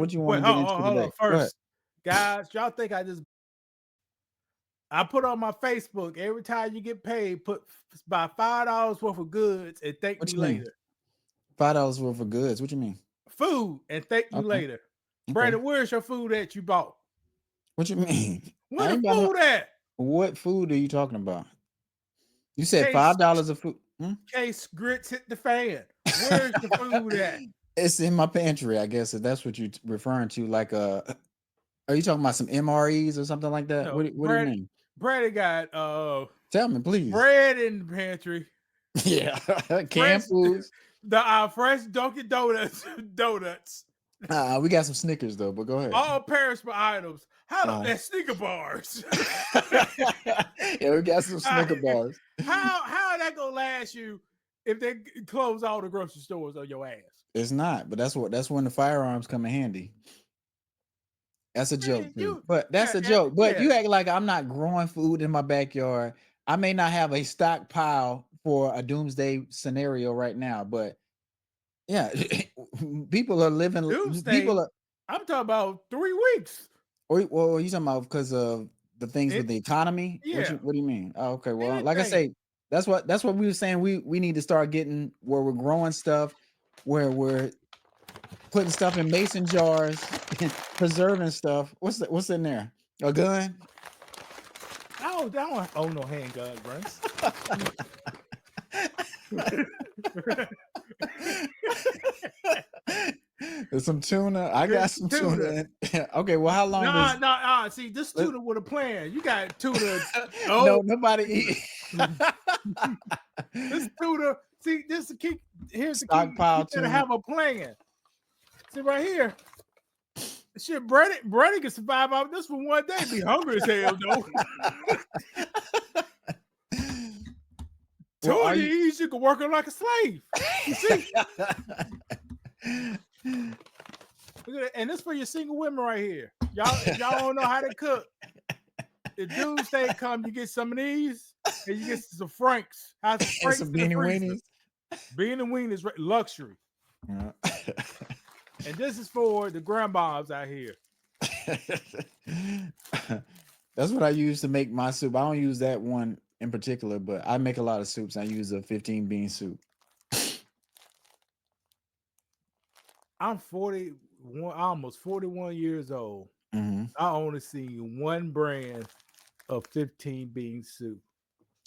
What you want Wait, to get into hold on. today? Go ahead. First, guys, y'all think I put on my Facebook every time you get paid, put buy $5 worth of goods and thank What me you mean? later. $5 worth of goods. What you mean? Food and thank me Okay. later. Okay. Brandon, where's your food that you bought? What you mean? Where I the ain't buying no. food at? What food are you talking about? You said Case $5 of food. Hmm? case grits hit the fan. Where's the food at? It's in my pantry, I guess, if that's what you're referring to. Like, are you talking about some MREs or something like that? No, What do you mean? Brandon got Tell me, please. bread in the pantry. Yeah, Fresh canned foods. fresh Dunkin' Donuts donuts. We got some Snickers though, but go ahead. All perishable items. How Uh, that sneaker bars? yeah, we got some Snicker bars. how that gonna last you if they close all the grocery stores on your ass? It's not, but that's when the firearms come in handy. That's a joke, Man, too. But that's a yeah, joke. But yeah. you act like I'm not growing food in my backyard. I may not have a stockpile for a doomsday scenario right now, but yeah, people are living. Doomsday. People are. I'm talking about 3 weeks. Well, you talking about because of the things with It, the economy? yeah. What do you mean? Oh, okay. Well, like I Anything. say, that's what we were saying. We need to start getting where we're growing stuff, where we're putting stuff in mason jars, preserving stuff. What's in there? A gun? I don't own no handgun, bro. There's some tuna. I got some tuna. Okay, well, how long does Nah. See, this tuna with a plan. You got tuna. no nobody eat This tuna. See, this is the key. Here's the key. stockpile You gotta tuna? have a plan. See right here. Shit, Brady can survive off this for one day. Be hungry as hell, though. Two of these, you can work on like a slave. You see? And this for your single women right here. Y'all don't know how to cook. The doomsday come, you get some of these, and you get some Franks. Have some Franks some in the beanie freezer. weenies. Beanie weenies luxury. Yeah. And this is for the grandmas out here. That's what I use to make my soup. I don't use that one in particular, but I make a lot of soups. I use a 15 bean soup. I'm 41, almost 41 years old. Mm-hmm. I only seen one brand of 15 bean soup.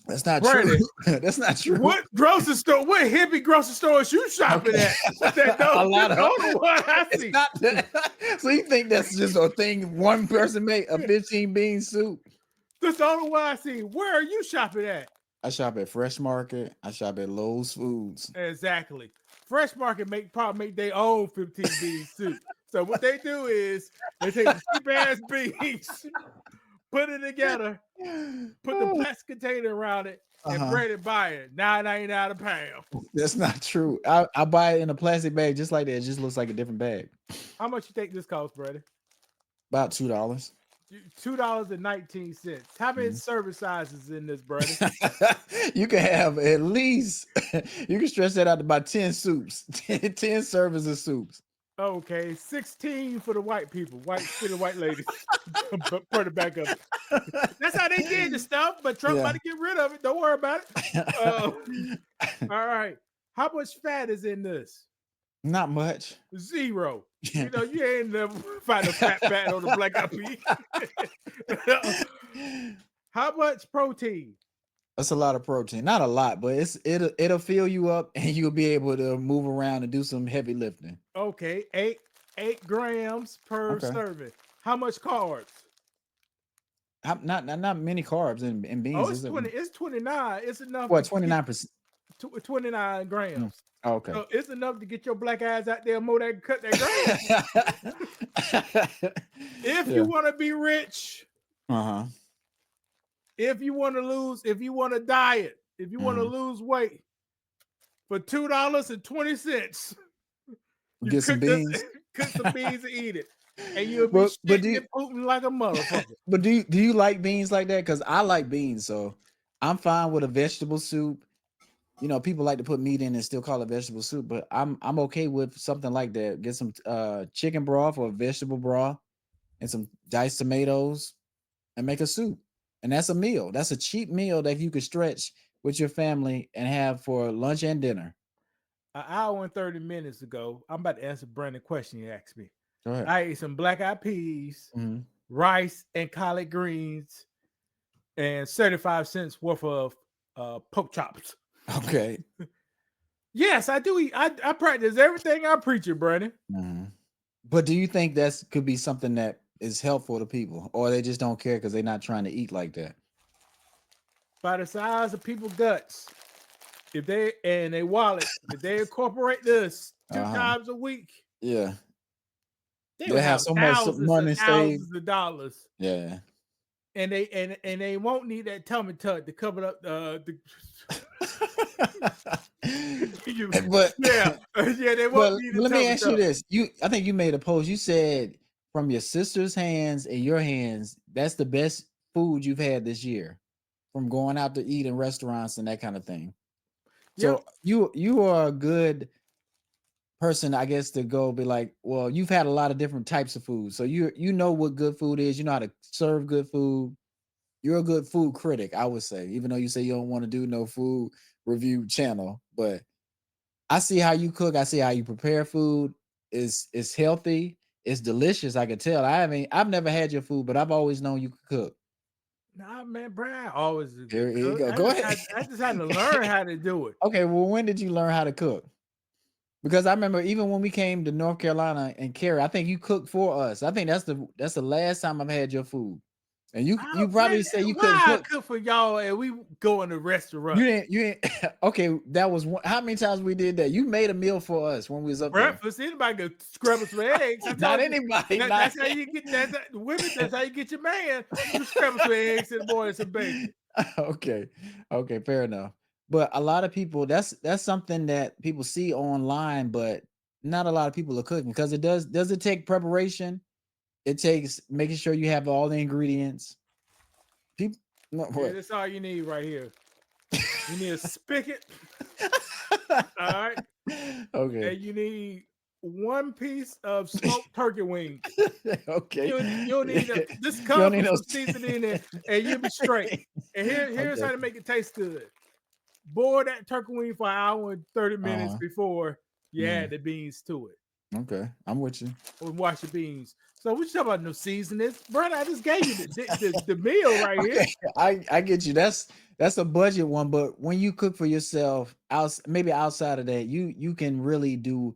That's not true. That's not true. What grocery store? What hippie grocery stores you shopping at? A lot of what I see. Not so you think that's just a thing one person made a 15 bean soup? That's the only one I see. Where are you shopping at? I shop at Fresh Market. I shop at Lowe's Foods. Exactly. Fresh Market probably make their own 15 bean soup. So what they do is they take the cheap ass beans, put it together, put the plastic container around it, and bread it by it. $9.99 a pound. That's not true. I buy it in a plastic bag just like that. It just looks like a different bag. How much you think this costs, brother? About $2. $2.19. How many service sizes in this, brother? You can have at least, you can stretch that out to about 10 soups, 10 servings of soups. Okay, 16 for the white people, for the white ladies. Put it back up. That's how they did the stuff, but Trump about to get rid of it. Don't worry about it. All right. How much fat is in this? Not much. 0. You know, you ain't never find a fat on the black eyed peas. How much protein? That's a lot of protein. Not a lot, but it'll fill you up and you'll be able to move around and do some heavy lifting. Okay, 8 grams per serving. How much carbs? Not many carbs in beans. Oh, it's 20. It's 29. It's enough. What, 29%? 29 grams. Oh, okay. So it's enough to get your black eyes out there more than cut that grass. If you want to be rich, if you want to lose, if you want to diet, if you want to lose weight, for $2.20, you get some beans. Cook some beans and eat it. And you'll be shitting Putin like a motherfucker. But do you like beans like that? Because I like beans, so I'm fine with a vegetable soup. people like to put meat in and still call it vegetable soup, but I'm okay with something like that. Get some chicken broth or vegetable broth and some diced tomatoes and make a soup. And that's a meal. That's a cheap meal that you could stretch with your family and have for lunch and dinner. An hour and 30 minutes ago, I'm about to answer Brandon's question you asked me. Go ahead. I ate some black-eyed peas, Mhm. rice, and collard greens, and 75 cents worth of pork chops. Okay. Yes, I do eat. I practice everything I preach it, Brandon. Mhm. But do you think that's could be something that is helpful to people, or they just don't care because they're not trying to eat like that? By the size of people's guts, if they and their wallet, if they incorporate this two Uh-huh. times a week, Yeah. they will They have have so much thousands and money saved. thousands of dollars, Yeah. and they won't need that tummy tuck to cover up the but yeah, yeah, they won't but need the let me tummy ask you tuck. this. I think you made a post. You said from your sister's hands and your hands, that's the best food you've had this year from going out to eat in restaurants and that kind of thing. Yep. So you are a good person, I guess, to go be like, well, you've had a lot of different types of food. So you know what good food is, you know how to serve good food. You're a good food critic, I would say, even though you say you don't want to do no food review channel, but I see how you cook. I see how you prepare food. It's healthy. It's delicious. I can tell. I've never had your food, but I've always known you could cook. Nah, man, Brad always a good Here you cook. go. Go ahead. I just had to learn how to do it. Okay. Well, when did you learn how to cook? Because I remember even when we came to North Carolina and Cary, I think you cooked for us. I think that's the last time I've had your food. And you Man, probably say you couldn't why I cook. cook for y'all and we go in the restaurant? You didn't okay, that was one, how many times we did that? You made a meal for us when we was up there. Breakfast, anybody can scramble some eggs. I Not told you anybody, that, not that's how you get women. That's how you get your man. You scramble some eggs in the morning, some bacon. okay. Okay, fair enough. But a lot of people, that's something that people see online, but not a lot of people are cooking because does it take preparation? It takes making sure you have all the ingredients. People Yeah, what? that's all you need right here. You need a spigot, all right, Okay. and you need one piece of smoked turkey wings. Okay. You'll need this You don't comes need with no some seasoning and you'll be straight. And here's okay. how to make it taste good. Boil that turkey wing for an hour and 30 minutes Uh-huh. before you add Mhm. the beans to it. Okay. I'm with you. Or wash the beans. So we talking about no seasonings. Brother, I just gave you the meal right here. Okay, I get you. That's a budget one, but when you cook for yourself, maybe outside of that, you can really do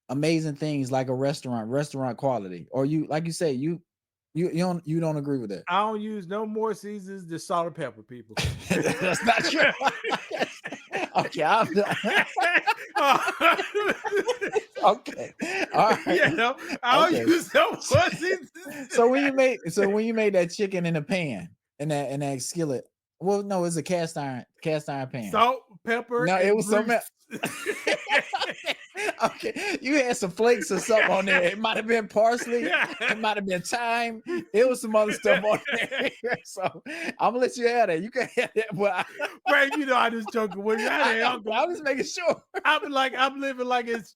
amazing things like a restaurant quality. Or you like you say, you don't agree with that. I don't use no more seasons than salt and pepper, people. That's not true. Okay, okay. All You right. know, I don't Okay. use no more seasons. So when you made that chicken in a pan in that skillet, well, no, it's a cast iron pan. Salt, pepper, No, it and was something. grease. Okay, you had some flakes or something on there. It might have been parsley. It might have been thyme. It was some other stuff on there. So I'm gonna let you have that. You can have that, but Right, you know I just joking with you. I'm just making sure. I'm living like it's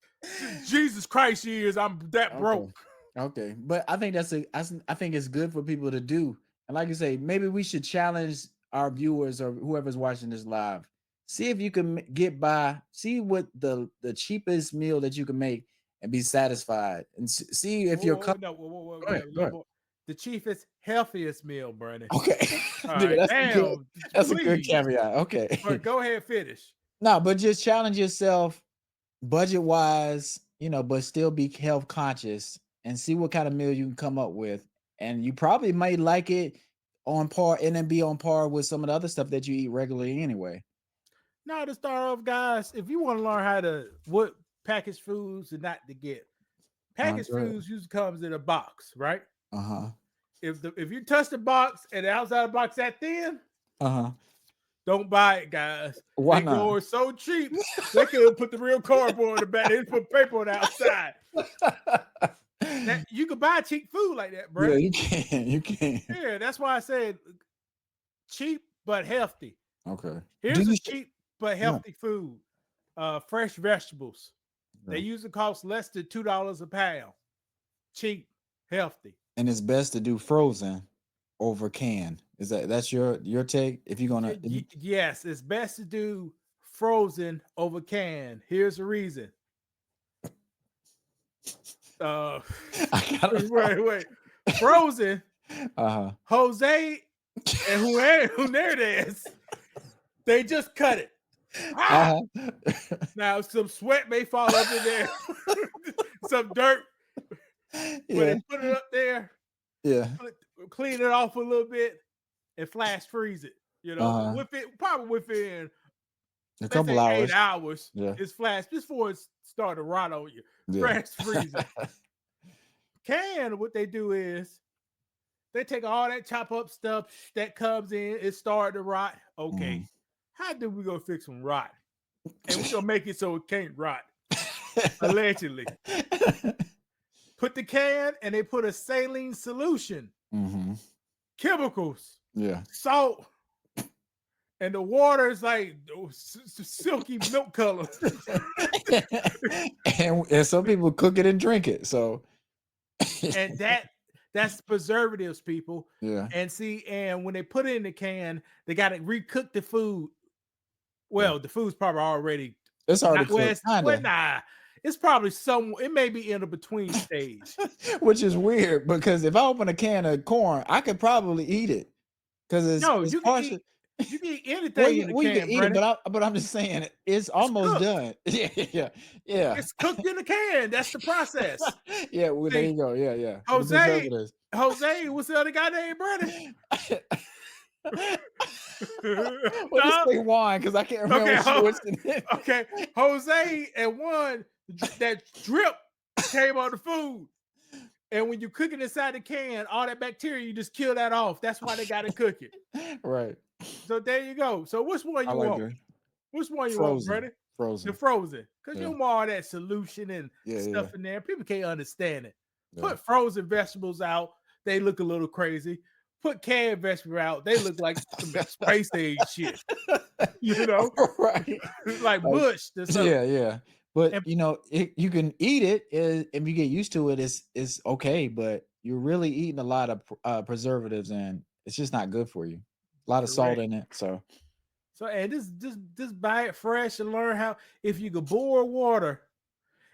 Jesus Christ years. I'm that Okay. broke. Okay. But I think I think it's good for people to do. And like you say, maybe we should challenge our viewers or whoever's watching this live. See if you can get by, see what the cheapest meal that you can make and be satisfied. And see if you're Whoa, no, whoa, go ahead, go ahead. the chiefest, healthiest meal, Brandon. Okay. All Yeah, right, that's a good damn, that's a good please. caveat. Okay. But go ahead, finish. No, but just challenge yourself budget wise, but still be health conscious and see what kind of meal you can come up with. And you probably might like it on par and then be on par with some of the other stuff that you eat regularly anyway. Now to start off, guys, if you want to learn how to what packaged foods and not to get, packaged Go ahead. foods usually comes in a box, right? Uh-huh. If you touch the box and the outside of the box that thin, Uh-huh. don't buy it, guys. Why They not? go so cheap. They could put the real cardboard in the back. They put paper on the outside. That you could buy cheap food like that, bro. Yeah, you can. You can. Yeah, that's why I said cheap but healthy. Okay. Do Here's you a cheap. but healthy food, fresh vegetables. They Right. usually cost less than $2 a pound. Cheap, healthy. And it's best to do frozen over canned. Is that's your take? If you're gonna, Yes, it's best to do frozen over canned. Here's the reason. I gotta wait. Frozen. Jose and Hernandez, they just cut it. Now some sweat may fall up in there, some dirt. But they put it up there, clean it off a little bit, and flash freeze it. You know, within a couple hours, 8 hours, it's flash before it start to rot on you. Flash freeze it. Can what they do is they take all that chop up stuff that comes in, it started to rot. Okay, how do we go fix some rot? And we're gonna make it so it can't rot. Allegedly. Put the can and they put a saline solution, chemicals, salt, and the water is like silky milk color. and some people cook it and drink it. So, and that's preservatives, people. Yeah. And see, and when they put it in the can, they got to recook the food. Well, the food's probably already. It's already cooked. It's probably it may be in a between stage. Which is weird because if I open a can of corn, I could probably eat it. Because you can eat anything in the can, you can eat it, but I'm just saying it's almost done. Yeah. It's cooked in the can. That's the process. Yeah, well, there you go. Yeah. Jose, what's the other guy named Brandon? Well, say wine because I can't remember what's in it. Okay, Jose and one that drip came on the food, and when you cook it inside the can, all that bacteria you just kill that off. That's why they got to cook it. Right. So there you go. So which one you want? Which one you want, Brandon? Frozen. The frozen, because you more that solution and stuff in there. People can't understand it. Put frozen vegetables out; they look a little crazy. Put canned vegetables out; they look like some space age shit. You know, right? Like mushed or something. Yeah. But you can eat it if you get used to it. It's okay, but you're really eating a lot of preservatives, and it's just not good for you. A lot of salt in it, so and just buy it fresh and learn how. If you could boil water,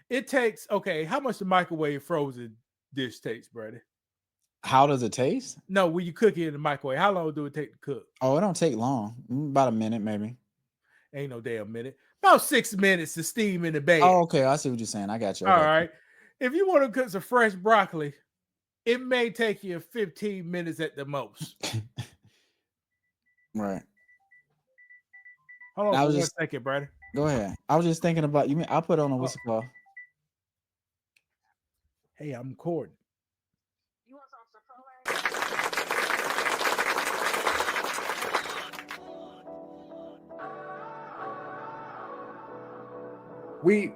it takes how much the microwave frozen dish takes, Brady? How does it taste? No, when you cook it in the microwave, how long do it take to cook? Oh, it don't take long. About a minute, maybe. Ain't no damn minute. About 6 minutes to steam in the bed. Oh, okay. I see what you're saying. I got you. All right. If you want to cook some fresh broccoli, it may take you 15 minutes at the most. Right. Hold on for 1 second, brother. Go ahead. I was just thinking about you. I'll put on a what's it called? Hey, I'm recording. You want some We've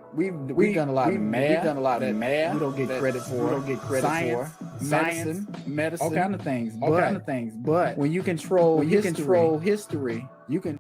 done a lot of math. We've done a lot of math. We don't get credit for. We don't get credit science, medicine, all kind of things. But when you control history, you can